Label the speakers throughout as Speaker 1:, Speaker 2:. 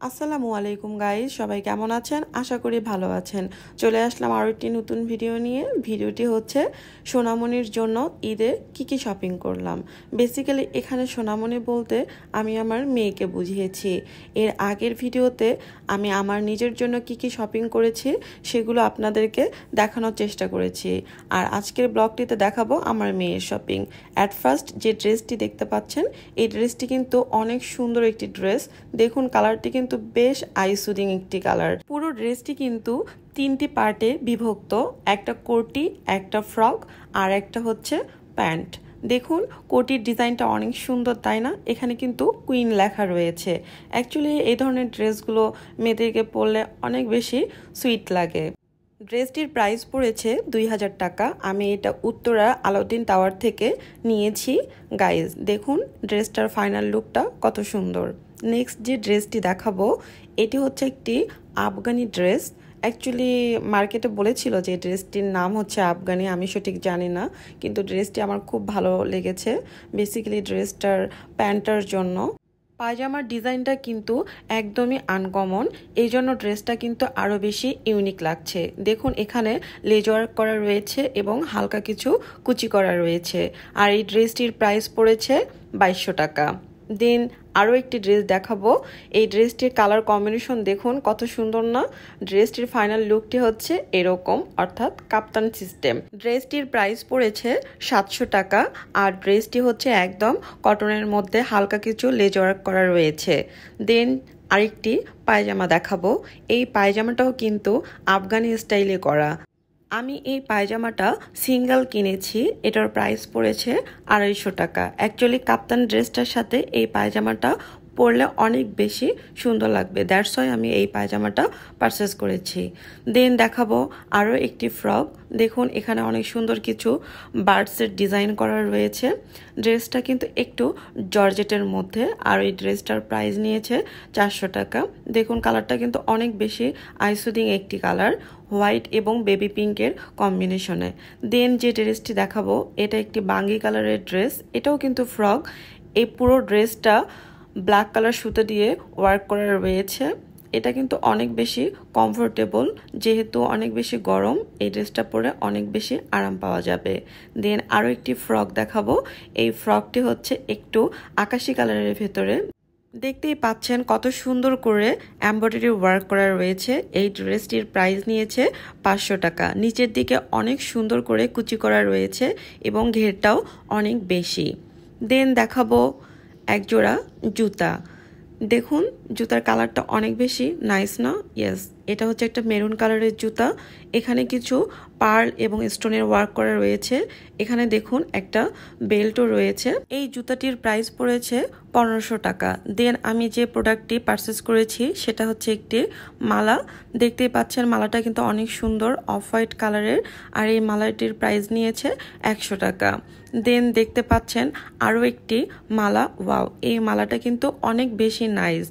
Speaker 1: আসসালামু আলাইকুম গাইস, সবাই কেমন আছেন? আশা করি ভালো আছেন। চলে আসলাম আরও একটি নতুন ভিডিও নিয়ে। ভিডিওটি হচ্ছে সোনামণির জন্য ঈদে কি শপিং করলাম। বেসিক্যালি এখানে সোনামণি বলতে আমি আমার মেয়েকে বুঝিয়েছি। এর আগের ভিডিওতে আমি আমার নিজের জন্য কি শপিং করেছি সেগুলো আপনাদেরকে দেখানোর চেষ্টা করেছি, আর আজকের ব্লগটিতে দেখাবো আমার মেয়ের শপিং। অ্যাট ফার্স্ট যে ড্রেসটি দেখতে পাচ্ছেন, এই ড্রেসটি কিন্তু অনেক সুন্দর একটি ড্রেস। দেখুন কালারটি কিন্তু বেশ আই সুদিং একটি কালার। পুরো ড্রেসটি কিন্তু তিনটি পার্টে বিভক্ত, একটা কোটি, একটা ফ্রক আর একটা হচ্ছে প্যান্ট। দেখুন কোটির ডিজাইনটা অনেক সুন্দর, তাই না? এখানে কিন্তু কুইন লেখা রয়েছে। অ্যাকচুয়ালি এই ধরনের ড্রেসগুলো মেয়েদেরকে পরলে অনেক বেশি সুইট লাগে। ড্রেসটির প্রাইস পড়েছে 2000 টাকা। আমি এটা উত্তরা আলাউদ্দিন টাওয়ার থেকে নিয়েছি। গাইজ দেখুন ড্রেসটার ফাইনাল লুকটা কত সুন্দর। নেক্সট যে ড্রেসটি দেখাবো, এটি হচ্ছে একটি আফগানি ড্রেস। অ্যাকচুয়ালি মার্কেটে বলেছিল যে ড্রেসটির নাম হচ্ছে আফগানি, আমি সঠিক জানি না, কিন্তু ড্রেসটি আমার খুব ভালো লেগেছে বেসিক্যালি ড্রেসটার প্যান্টার জন্য। পায়জামার ডিজাইনটা কিন্তু একদমই আনকমন, এই জন্য ড্রেসটা কিন্তু আরও বেশি ইউনিক লাগছে। দেখুন এখানে লেজ ওয়ার্ক করা রয়েছে এবং হালকা কিছু কুচি করা রয়েছে, আর এই ড্রেসটির প্রাইস পড়েছে 2200 টাকা। দেন আরও একটি ড্রেস দেখাবো। এই ড্রেসটির কালার কম্বিনেশন দেখুন কত সুন্দর না? ড্রেসটির ফাইনাল লুকটি হচ্ছে এরকম, অর্থাৎ কাপ্তান সিস্টেম। ড্রেসটির প্রাইস পড়েছে 700 টাকা, আর ড্রেসটি হচ্ছে একদম কটনের মধ্যে হালকা কিছু লেজ ওয়ার্ক করা রয়েছে। দেন আরেকটি পায়জামা দেখাবো। এই পায়জামাটাও কিন্তু আফগানি স্টাইলে করা। আমি এই পায়জামাটা সিঙ্গেল কিনেছি, এটার প্রাইস পড়েছে 250 টাকা। অ্যাকচুয়ালি কাপ্তান ড্রেসটার সাথে এই পায়জামাটা পরলে অনেক বেশি সুন্দর লাগবে, দ্যাটস ওয়াই আমি এই পায়জামাটা পারচেস করেছি। দেন দেখাবো আরও একটি ফ্রক। দেখুন এখানে অনেক সুন্দর কিছু বার্ডসের ডিজাইন করা রয়েছে। ড্রেসটা কিন্তু একটু জর্জেটের মধ্যে, আর এই ড্রেসটার প্রাইস নিয়েছে 400 টাকা। দেখুন কালারটা কিন্তু অনেক বেশি আইসুদিং একটি কালার, হোয়াইট এবং বেবি পিঙ্কের কম্বিনেশনে। দেন যে ড্রেসটি দেখাবো, এটা একটি বাঙ্গি কালারের ড্রেস, এটাও কিন্তু ফ্রক। এই পুরো ড্রেসটা ব্ল্যাক কালার সুতো দিয়ে ওয়ার্ক করা রয়েছে। এটা কিন্তু অনেক বেশি কমফোর্টেবল, যেহেতু অনেক বেশি গরম, এই ড্রেসটা পরে অনেক বেশি আরাম পাওয়া যাবে। দেন আরও একটি ফ্রক দেখাবো। এই ফ্রকটি হচ্ছে একটু আকাশি কালারের ভেতরে। দেখতেই পাচ্ছেন কত সুন্দর করে এমব্রয়ডারি ওয়ার্ক করা রয়েছে। এই ড্রেসটির প্রাইস নিয়েছে 500 টাকা। নিচের দিকে অনেক সুন্দর করে কুচি করা রয়েছে এবং ঘেরটাও অনেক বেশি। দেন দেখাবো একজোড়া জুতা। দেখুন জুতার কালারটা অনেক বেশি নাইস না? ইয়েস, এটা হচ্ছে একটা মেরুন কালারের জুতা। এখানে কিছু পার্ল এবং স্টোনের ওয়ার্ক করা রয়েছে। এখানে দেখুন একটা বেল্টও রয়েছে। এই জুতাটির প্রাইস পড়েছে 1500 টাকা। দেন আমি যে প্রোডাক্টটি পারচেস করেছি সেটা হচ্ছে একটি মালা। দেখতেই পাচ্ছেন মালাটা কিন্তু অনেক সুন্দর, অফ হোয়াইট কালারের, আর এই মালাটির প্রাইস নিয়েছে 100 টাকা। দেন দেখতে পাচ্ছেন আরও একটি মালা। ওয়াও, এই মালাটা কিন্তু অনেক বেশি নাইস।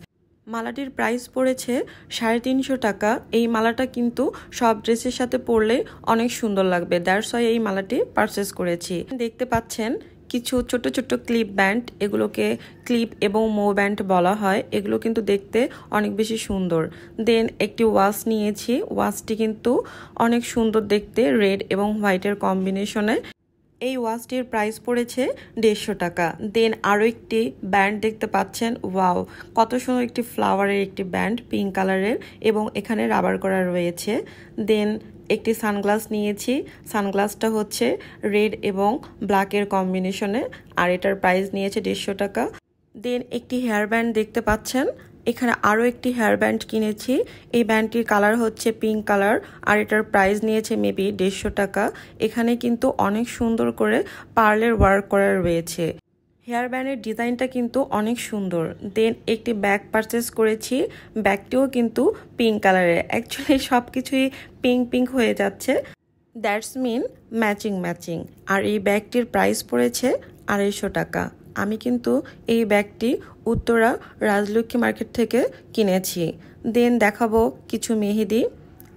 Speaker 1: মালাটির প্রাইস পড়েছে 350 টাকা। এই মালাটা কিন্তু সব ড্রেসের সাথে পরলে অনেক সুন্দর লাগবে, দ্যাটস ওয়াই এই মালাটি পারচেস করেছি। দেখতে পাচ্ছেন কিছু ছোট ছোট ক্লিপ ব্যান্ড, এগুলোকে ক্লিপ এবং মো ব্যান্ড বলা হয়। এগুলো কিন্তু দেখতে অনেক বেশি সুন্দর। দেন একটি ওয়াচ নিয়েছি। ওয়াচটি কিন্তু অনেক সুন্দর দেখতে, রেড এবং হোয়াইটের কম্বিনেশনে। এই ওয়াচটির প্রাইস পড়েছে 150 টাকা। দেন আরও একটি ব্যান্ড দেখতে পাচ্ছেন। ওয়াও, কত সুন্দর একটি ফ্লাওয়ারের একটি ব্যান্ড, পিঙ্ক কালারের, এবং এখানে রাবার করা রয়েছে। দেন একটি সানগ্লাস নিয়েছি। সানগ্লাসটা হচ্ছে রেড এবং ব্ল্যাকের কম্বিনেশনে, আর এটার প্রাইস নিয়েছে 150 টাকা। দেন একটি হেয়ার ব্যান্ড দেখতে পাচ্ছেন। এখানে আরও একটি হেয়ার ব্যান্ড কিনেছি। এই ব্যান্ডটির কালার হচ্ছে পিঙ্ক কালার, আর এটার প্রাইস নিয়েছে মেবি 150 টাকা। এখানে কিন্তু অনেক সুন্দর করে পার্লের ওয়ার্ক করা রয়েছে। হেয়ার ব্যান্ডের ডিজাইনটা কিন্তু অনেক সুন্দর। দেন একটি ব্যাগ পারচেস করেছি। ব্যাগটিও কিন্তু পিঙ্ক কালারের। অ্যাকচুয়ালি সব কিছুই পিঙ্ক পিঙ্ক হয়ে যাচ্ছে, দ্যাটস মিন ম্যাচিং। আর এই ব্যাগটির প্রাইস পড়েছে 250 টাকা। আমি কিন্তু এই ব্যাগটি উত্তরা রাজলক্ষ্মী মার্কেট থেকে কিনেছি। দেন দেখাবো কিছু মেহেদি।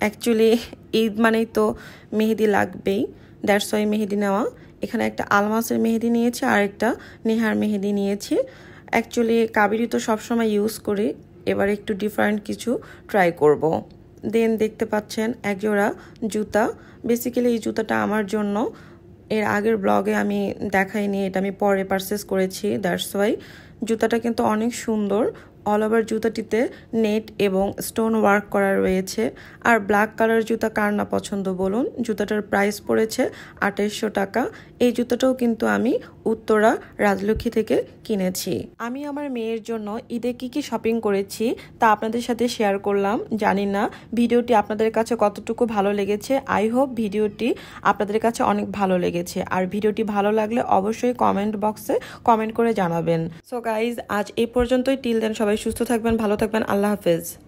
Speaker 1: অ্যাকচুয়ালি ঈদ মানেই তো মেহেদি লাগবেই, দ্যাটস ওয়াই মেহেদি নেওয়া। এখানে একটা আলমাসের মেহেদি নিয়েছি আর একটা নেহার মেহেদি নিয়েছি। অ্যাকচুয়ালি কাবেরি তো সবসময় ইউজ করি, এবার একটু ডিফারেন্ট কিছু ট্রাই করব। দেন দেখতে পাচ্ছেন একজোড়া জুতা। বেসিক্যালি এই জুতাটা আমার জন্য, এর আগের ব্লগে আমি দেখাইনি, এটা আমি পরে পারচেস করেছি, দ্যাটস ওয়াই। জুতাটা কিন্তু অনেক সুন্দর। অল ওভার জুতাটিতে নেট এবং স্টোন ওয়ার্ক করা রয়েছে। আর ব্ল্যাক কালার জুতা কার না পছন্দ বলুন। জুতাটার প্রাইস পড়েছে 2800 টাকা। এই জুতাটাও কিন্তু আমি উত্তরা রাজলক্ষ্মী থেকে কিনেছি। আমি আমার মেয়ের জন্য ঈদে কি শপিং করেছি তা আপনাদের সাথে শেয়ার করলাম। জানি না ভিডিওটি আপনাদের কাছে কতটুকু ভালো লেগেছে। আই হোপ ভিডিওটি আপনাদের কাছে অনেক ভালো লেগেছে। আর ভিডিওটি ভালো লাগলে অবশ্যই কমেন্ট বক্সে কমেন্ট করে জানাবেন। সো গাইজ, আজ এই পর্যন্তই। টিল দেন সবাই সুস্থ থাকবেন, ভালো থাকবেন। আল্লাহ হাফেজ।